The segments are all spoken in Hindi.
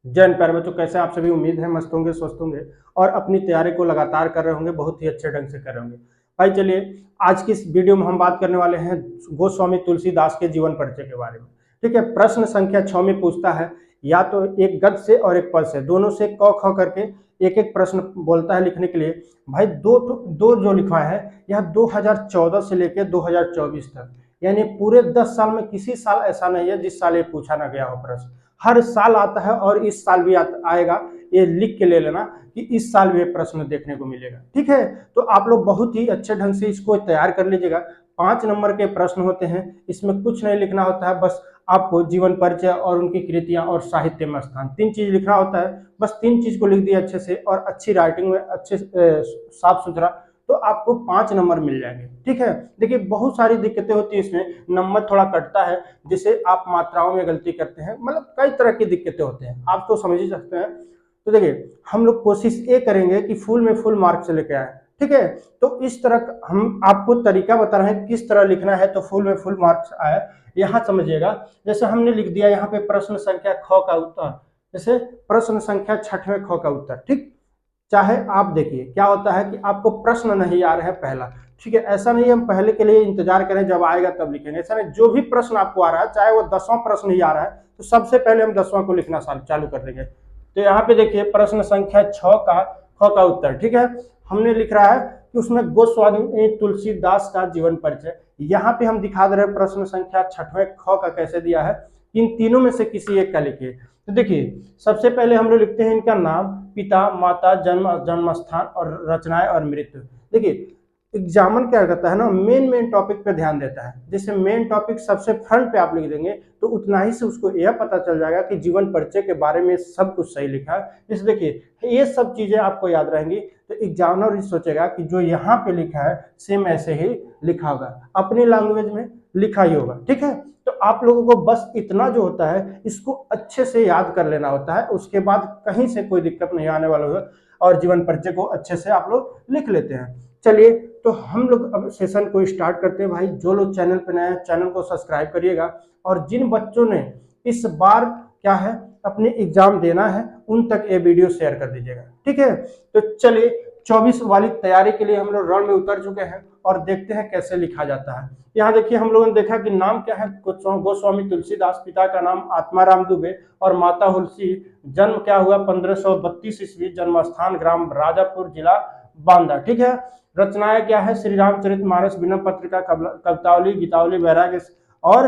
जैन प्यारे बच्चों, कैसे आप सभी? उम्मीद है मस्त होंगे, स्वस्थ होंगे और अपनी तैयारी को लगातार कर रहे होंगे, बहुत ही अच्छे ढंग से कर रहे होंगे। भाई चलिए, आज की इस वीडियो में हम बात करने वाले हैं गोस्वामी तुलसीदास के जीवन परिचय के बारे में। ठीक है, प्रश्न संख्या 6 में पूछता है, या तो एक गद्य से और एक पद से, दोनों से क ख करके एक एक प्रश्न बोलता है लिखने के लिए। भाई दो जो लिखा है यह 2014 से लेकर 2024 तक, यानी पूरे 10 साल में किसी साल ऐसा नहीं है जिस साल ये पूछा ना गया हो प्रश्न। हर साल आता है और इस साल भी आएगा। ये लिख के ले लेना कि इस साल भी प्रश्न देखने को मिलेगा। ठीक है, तो आप लोग बहुत ही अच्छे ढंग से इसको तैयार कर लीजिएगा। 5 नंबर के प्रश्न होते हैं, इसमें कुछ नहीं लिखना होता है, बस आपको जीवन परिचय और उनकी कृतियां और साहित्य में स्थान, 3 चीज लिखना होता है। बस 3 चीज को लिख दिया अच्छे से और अच्छी राइटिंग में, अच्छे साफ सुथरा, तो आपको 5 नंबर मिल जाएंगे। ठीक है, देखिए बहुत सारी दिक्कतें होती है इसमें, नंबर थोड़ा कटता है, जिसे आप मात्राओं में गलती करते हैं, मतलब कई तरह की दिक्कतें होते हैं, आप तो समझ ही सकते हैं। तो देखिए हम लोग कोशिश ये करेंगे कि फुल में फुल मार्क्स से लेके आए। ठीक है, तो इस तरह हम आपको तरीका बता रहे हैं किस तरह लिखना है तो फुल में फुल मार्क्स आए। यहाँ समझिएगा, जैसे हमने लिख दिया यहाँ पे प्रश्न संख्या ख का उत्तर, जैसे प्रश्न संख्या 6वें ख का उत्तर। ठीक, चाहे आप देखिए क्या होता है कि आपको प्रश्न नहीं आ रहे हैं पहला। ठीक है, ऐसा नहीं हम पहले के लिए इंतजार करें जब आएगा तब लिखेंगे, ऐसा नहीं, जो भी प्रश्न आपको आ रहा है, चाहे वो 10वां प्रश्न ही आ रहा है, तो सबसे पहले हम 10वां को लिखना चालू कर देंगे। तो यहाँ पे देखिए प्रश्न संख्या 6 का ख का उत्तर। ठीक है, हमने लिख रहा है कि उसमें गोस्वामी तुलसीदास का जीवन परिचय, यहाँ पे हम दिखा दे रहे हैं प्रश्न संख्या 6वें ख का कैसे दिया है। इन तीनों में से किसी एक का लिखिए। तो देखिए सबसे पहले हम लोग लिखते हैं इनका नाम, पिता माता, जन्म स्थान और रचनाएं और मृत्यु। देखिए एग्जामन क्या करता है ना, मेन टॉपिक पे ध्यान देता है। जैसे मेन टॉपिक सबसे फ्रंट पे आप लिख देंगे तो उतना ही से उसको यह पता चल जाएगा कि जीवन परिचय के बारे में सब कुछ सही लिखा है। जैसे देखिए ये सब चीजें आपको याद रहेंगी, तो एग्जामिनर ही सोचेगा कि जो यहाँ पे लिखा है सेम ऐसे ही लिखा होगा, अपनी लैंग्वेज में लिखा ही होगा। ठीक है, तो आप लोगों को बस इतना जो होता है इसको अच्छे से याद कर लेना होता है, उसके बाद कहीं से कोई दिक्कत नहीं आने वाला होगा और जीवन परिचय को अच्छे से आप लोग लिख लेते हैं। चलिए, तो हम लोग अब सेशन को स्टार्ट करते हैं। भाई जो लोग चैनल पर नए हैं चैनल को सब्सक्राइब करिएगा, और जिन बच्चों ने इस बार क्या है अपने एग्जाम देना है उन तक ये वीडियो शेयर कर दीजिएगा। ठीक है, तो चलिए 24 वाली तैयारी के लिए हम लोग रण में उतर चुके हैं और देखते हैं कैसे लिखा जाता है। यहाँ देखिए हम लोगों ने देखा कि नाम क्या है, गोस्वामी तुलसीदास, पिता का नाम आत्माराम दुबे और माता हुलसी, जन्म क्या हुआ 1532 ईस्वी, जन्म स्थान ग्राम राजापुर, जिला बांदा। ठीक है, रचनाएं क्या है, श्री रामचरितमानस, विनय पत्रिका, कवितावली, गीतावली, वैराग्य और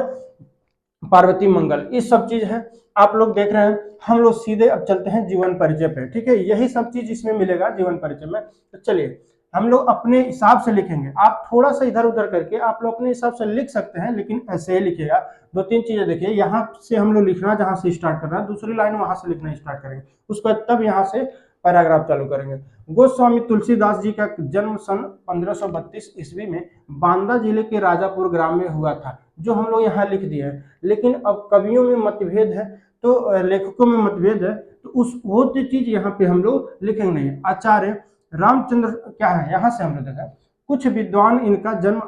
पार्वती मंगल, ये सब चीज है आप लोग देख रहे हैं। हम लोग सीधे अब चलते हैं जीवन परिचय पे। ठीक है, यही सब चीज इसमें मिलेगा जीवन परिचय में। तो चलिए हम लोग अपने हिसाब से लिखेंगे, आप थोड़ा सा इधर उधर करके आप लोग अपने हिसाब से लिख सकते हैं, लेकिन ऐसे ही लिखिएगा। 2-3 चीजें देखिए, यहाँ से हम लोग लिखना जहां से स्टार्ट करना है, दूसरी लाइन वहां से लिखना स्टार्ट करेंगे, उसको तब यहाँ से पैराग्राफ चालू करेंगे। गोस्वामी तुलसीदास जी का जन्म सन 1532 ईस्वी में बांदा जिले के राजापुर ग्राम में हुआ था, जो हम लोग यहाँ लिख दिए हैं। लेकिन अब कवियों में मतभेद है, तो लेखकों में मतभेद है, तो उस वो चीज यहाँ पे हम लोग लिखेंगे नहीं। आचार्य रामचंद्र क्या है, यहाँ से हम लोग देखा कुछ विद्वान इनका जन्म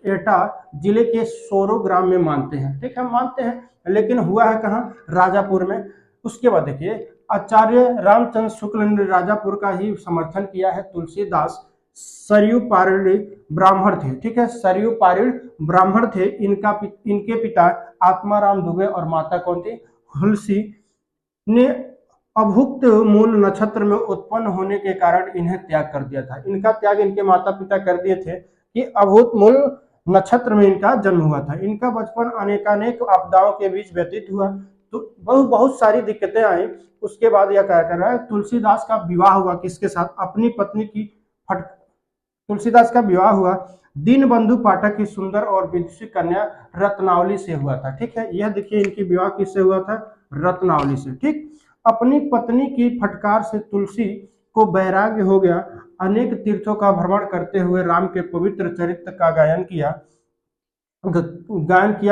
एटा जिले के सोरो ग्राम में मानते हैं। ठीक है, मानते हैं, लेकिन हुआ है कहाँ, राजापुर में। उसके बाद देखिए आचार्य रामचंद्र शुक्ल ने राजापुर का ही समर्थन किया है। तुलसीदास सरयू पारिणी ब्राह्मण थे। ठीक है, सरयू पारिण ब्राह्मण थे। इनके पिता आत्माराम दुबे और माता कौन थी, हुलसी ने अभुक्त मूल नक्षत्र में उत्पन्न होने के कारण इन्हें त्याग कर दिया था। इनका त्याग इनके माता पिता कर दिए थे कि अभूत मूल नक्षत्र में इनका जन्म हुआ था। इनका बचपन अनेकानेक आपदाओं के बीच व्यतीत हुआ, तो बहुत सारी दिक्कतें आई। उसके बाद यह क्या कर रहा है, तुलसीदास का विवाह हुआ किसके साथ, अपनी पत्नी की फट तुलसीदास का विवाह हुआ दीनबंधु पाठक की सुंदर और विदुषी कन्या रत्नावली से हुआ था। ठीक है, यह देखिए इनकी विवाह किससे हुआ था, रत्नावली से। ठीक, अपनी पत्नी की फटकार से तुलसी को वैराग्य हो गया। अनेक तीर्थों का भ्रमण करते हुए राम के पवित्र चरित्र का गायन किया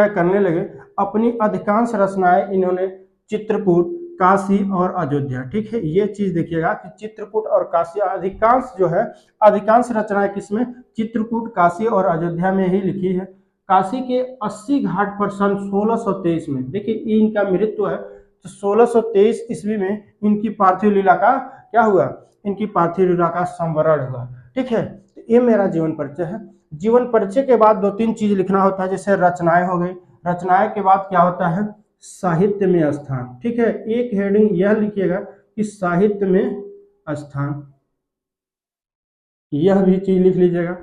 करने लगे। अपनी अधिकांश रचनाएं इन्होंने चित्रकूट, काशी और अयोध्या, ठीक है, ये चीज देखिएगा कि चित्रकूट और काशी अधिकांश जो है, अधिकांश रचनाएं किसमें, चित्रकूट, काशी और अयोध्या में ही लिखी है। काशी के 80 घाट पर सन 1623 में, देखिए इनका मृत्यु है, तो 1623 ईस्वी में इनकी पार्थिव लीला का क्या हुआ, इनकी पार्थिव लीला का संवरण हुआ। ठीक है, तो ये मेरा जीवन परिचय है। जीवन परिचय के बाद 2-3 चीज लिखना होता है, जैसे रचनाएं हो गई, रचनाएं के बाद क्या होता है, साहित्य में स्थान। ठीक है, एक हेडिंग यह लिखिएगा कि साहित्य में स्थान, यह भी चीज लिख लीजिएगा।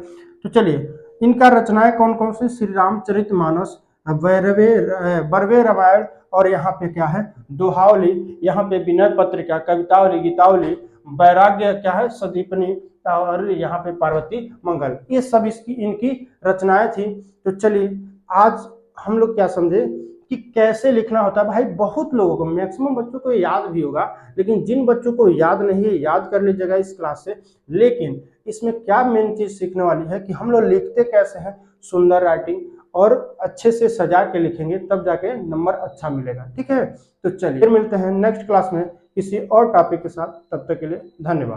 तो चलिए, इनका रचनाएं कौन कौन सी, श्री रामचरितमानस, बरवे रामायण, और यहाँ पे क्या है, दोहावली, यहाँ पे विनय पत्रिका, कवितावली, गीतावली, वैराग्य क्या है, सदीपनी, और यहाँ पे पार्वती मंगल, ये सब इसकी इनकी रचनाएं थी। तो चलिए, आज हम लोग क्या समझे कि कैसे लिखना होता है। भाई बहुत लोगों को, मैक्सिमम बच्चों को याद भी होगा, लेकिन जिन बच्चों को याद नहीं है, याद कर लीजिएगा इस क्लास से। लेकिन इसमें क्या मेन चीज सीखने वाली है कि हम लोग लिखते कैसे हैं, सुंदर राइटिंग, और अच्छे से सजा के लिखेंगे, तब जाके नंबर अच्छा मिलेगा। ठीक है, तो चलिए फिर मिलते हैं नेक्स्ट क्लास में किसी और टॉपिक के साथ, तब तक के लिए धन्यवाद।